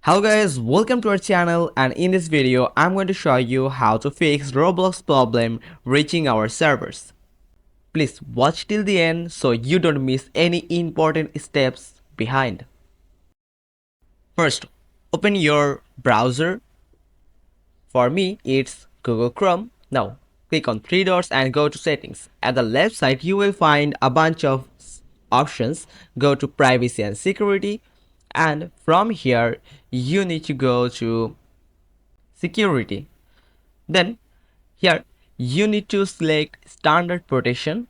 Hello guys, welcome to our channel, and in this video I'm going to show you how to fix Roblox problem reaching our servers. Please watch till the end so you don't miss any important steps behind. First, open your browser. For me it's Google Chrome. Now click on three dots and go to settings. At the left side you will find a bunch of options. Go to privacy and security, and from here you need to go to security. Then here you need to select standard protection.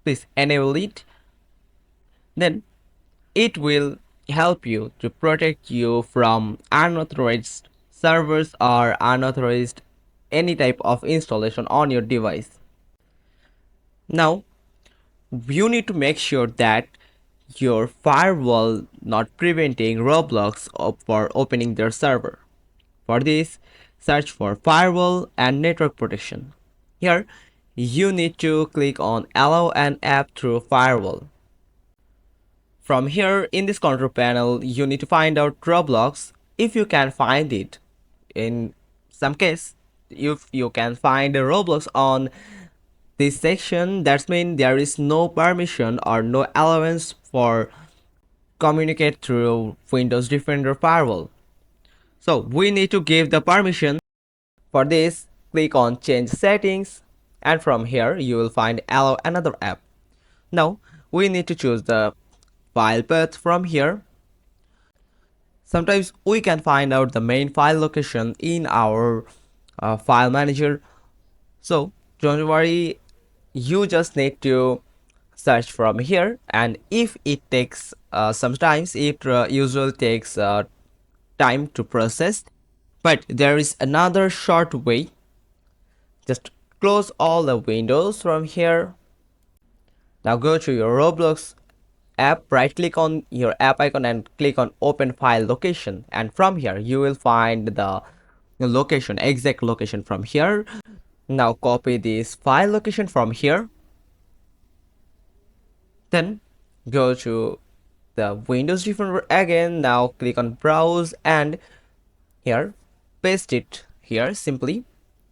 Please enable it. Then it will help you to protect you from unauthorized servers or unauthorized any type of installation on your device. Now you need to make sure that your firewall not preventing Roblox for opening their server. For this, search for firewall and network protection. Here, you need to click on allow an app through firewall. From here, in this control panel, you need to find out Roblox. If you can find it, in some case, if you can find a Roblox on this section, that means there is no permission or no allowance for communicate through Windows Defender firewall. So we need to give the permission. For this, click on change settings, and from here you will find allow another app. Now we need to choose the file path from here. Sometimes we can find out the main file location in our file manager. So don't worry, you just need to search from here, and if it takes sometimes it usually takes time to process, but there is another short way. Just close all the windows from here. Now go to your Roblox app, right click on your app icon and click on open file location, and from here you will find the location, exact location from here. Now copy this file location from here, then go to the Windows Defender again. Now click on browse and here paste it here simply.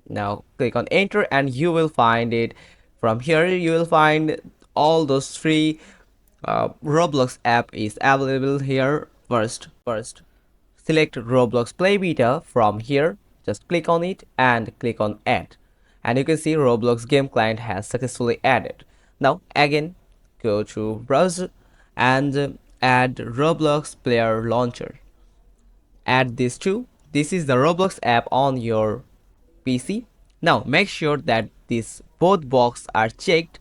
Now click on enter and you will find it. From here you will find all those three Roblox app is available here. First select Roblox Play Beta from here, just click on it and click on add, and you can see Roblox game client has successfully added. Now again go to browser and add Roblox player launcher. Add this too. This is the Roblox app on your PC. Now make sure that these both boxes are checked,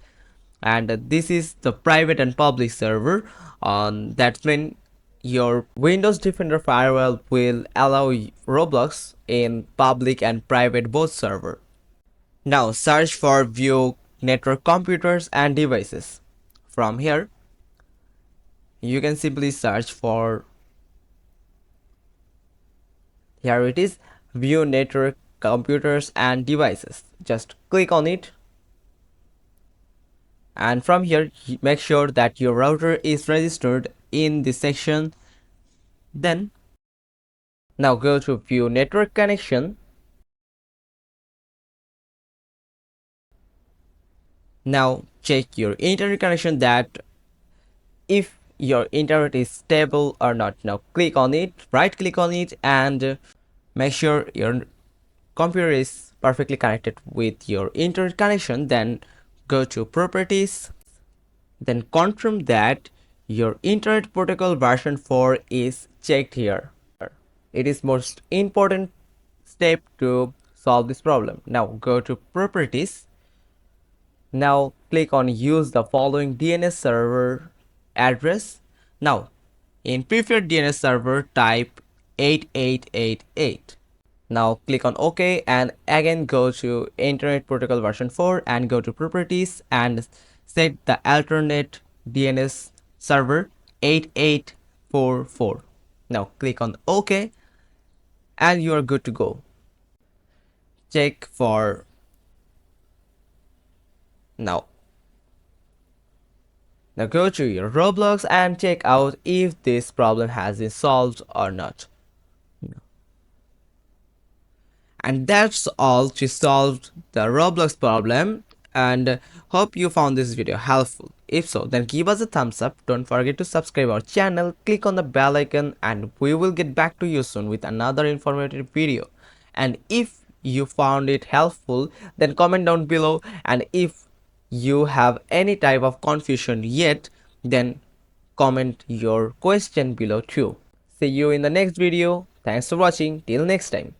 and this is the private and public server. That's when your Windows Defender firewall will allow Roblox in public and private both server. Now search for view network computers and devices. From here you can simply search for, here it is, view network computers and devices. Just click on it, and from here make sure that your router is registered in this section. Then now go to view network connection. Now check your internet connection, that if your internet is stable or not. Now click on it, right click on it, and make sure your computer is perfectly connected with your internet connection. Then go to properties, then confirm that your internet protocol version 4 is checked here. It is most important step to solve this problem. Now go to properties. Now click on use the following DNS server address. Now in preferred DNS server type 8888. Now click on OK, and again go to internet protocol version 4 and go to properties and set the alternate DNS server 8844. Now click on OK and you are good to go. Check for now go to your Roblox and check out if this problem has been solved or not. And that's all to solve the Roblox problem, and hope you found this video helpful. If so, then give us a thumbs up, don't forget to subscribe our channel, click on the bell icon, and we will get back to you soon with another informative video. And if you found it helpful, then comment down below, and if you have any type of confusion yet, then comment your question below too. See you in the next video. Thanks for watching. Till next time.